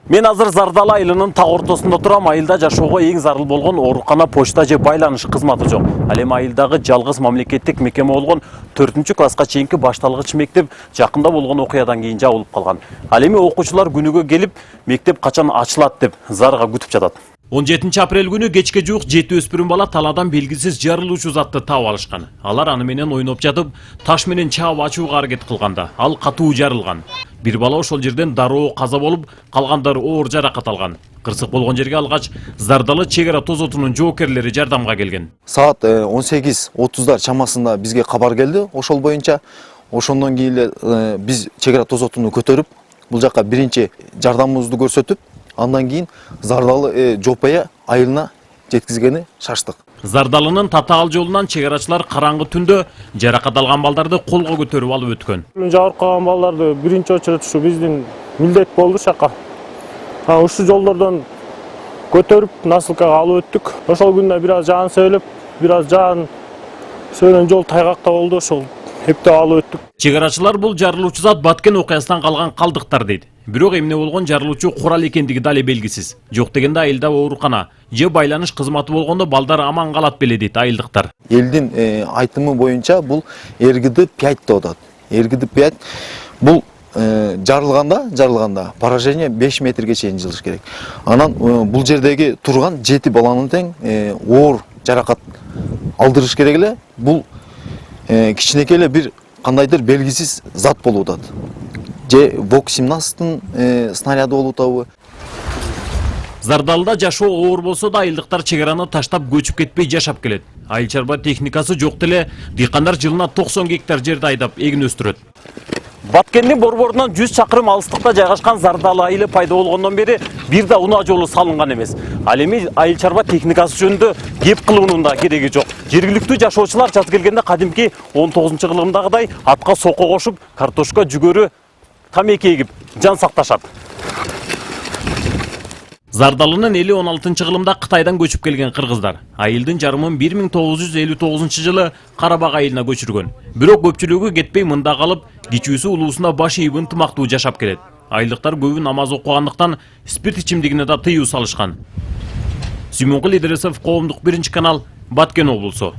Мен азыр Зардалы айылынын таг ортосунда турам. Айылда жашоого эң зарыл болгон оорукана, почта же байланыш кызматы жок. Ал эми айылдагы жалгыз мамлекеттик мекеме болгон 4-класска чейинки башталгыч мектеп жакында болгон окуядан кийин жабылып калган. Ал эми окуучулар күнүгө келип, мектеп качан ачылат деп зарга күтүп жатат. 17 апрель күнү кечке жуук 7 өспүрүм бала талаадан белгисиз жарылуучу затты таап алышкан. Алар аны менен ойноп жатып, таш менен чаап ачууга аракет кылганда, ал катуу жарылган. Бир бала ошол жерден дароо каза болуп, калгандары оор жаракат алган. Кырсык болгон жерге алгач, Зардалы чек ара тозотунун жоокерлери жардамга келген. Саат 18:30 чамасында бизге кабар келди. Ошол боюнча ошондон кийин эле биз чек ара тозотуну көтөрүп, бул жакка биринчи жардамыбызды көрсөтүп, андан кийин Зардалы Жопая айылына жеткизгени шаштык. Зардалынын Татаал жолунан чек арачылар караңгы түндө жаракат алган балдарды колго көтөрүп алып өткөн. Жабыркаган балдарды биринчи очередь ушу биздин милдет болду шака. Ушу жолдордон көтөрүп насылкага алып өттүк. Ошол күндө бир аз жаан сөйлөп, бир аз жаан сөйлөн жол тайгакта болду, ошол эптеп алып өттүк. Чек арачылар бул жарылуучу зат Баткен окуясынан калган калдыктар дейт. Бирок эмне болгон жарылуучу курал экендиги дали белгисиз. Жок дегенде айылда оорукана же байланыш кызматы болгондо балдар аман калат беле дейт айылдыктар. Элдин айтымы боюнча бул РГД-5 деп атат. РГД-5 бул жарылганда поражение 5 метрге чейин жылыш керек. Анан бул жердеги турган 7 баланын тең оор жаракат алдырыш керек эле. Бул кичинекей эле бир кандайдыр белгисиз зат болуп атат. Же ВОК-17 снаряды болуп атабы? Зардалда жашоо оор болсо да айылдыктар чек араны таштап көчүп кетпей жашап келет. Айыл чарба техникасы жок деле дыйкандар жылына 90 гектар жерди айдап эгин өстүрөт. Баткендин борборунан 100 чакырым алыстыкта жайгашкан Зардалы айылы пайда болгондон бери бир да унаа жолу салынган эмес. Ал эми айыл чарба техникасы жөнүндө кеп кылуунун да кереги жок. Жергиликтүү жашоочулар жаз келгенде кадимки 19-кылымдагыдай атка сокко кошуп, картошка, жүгөрү, тамеки эгип жан сакташат. Зардалынын эли 16-кылымда Кытайдан көчүп келген кыргыздар. Айылдын жарымын 1959 жылы Карабак айылына көчүргөн. Бирок көпчүлүгү кетпей мында калып, кичүүсү улуусунда баш ийип ынтымактуу жашап келет. Айылдыктар көбү намаз окугандыктан спирт ичимдигине да тыюу салышкан. Сүймөнкул Идрисов, Коомдук 1 канал, Баткен облусу.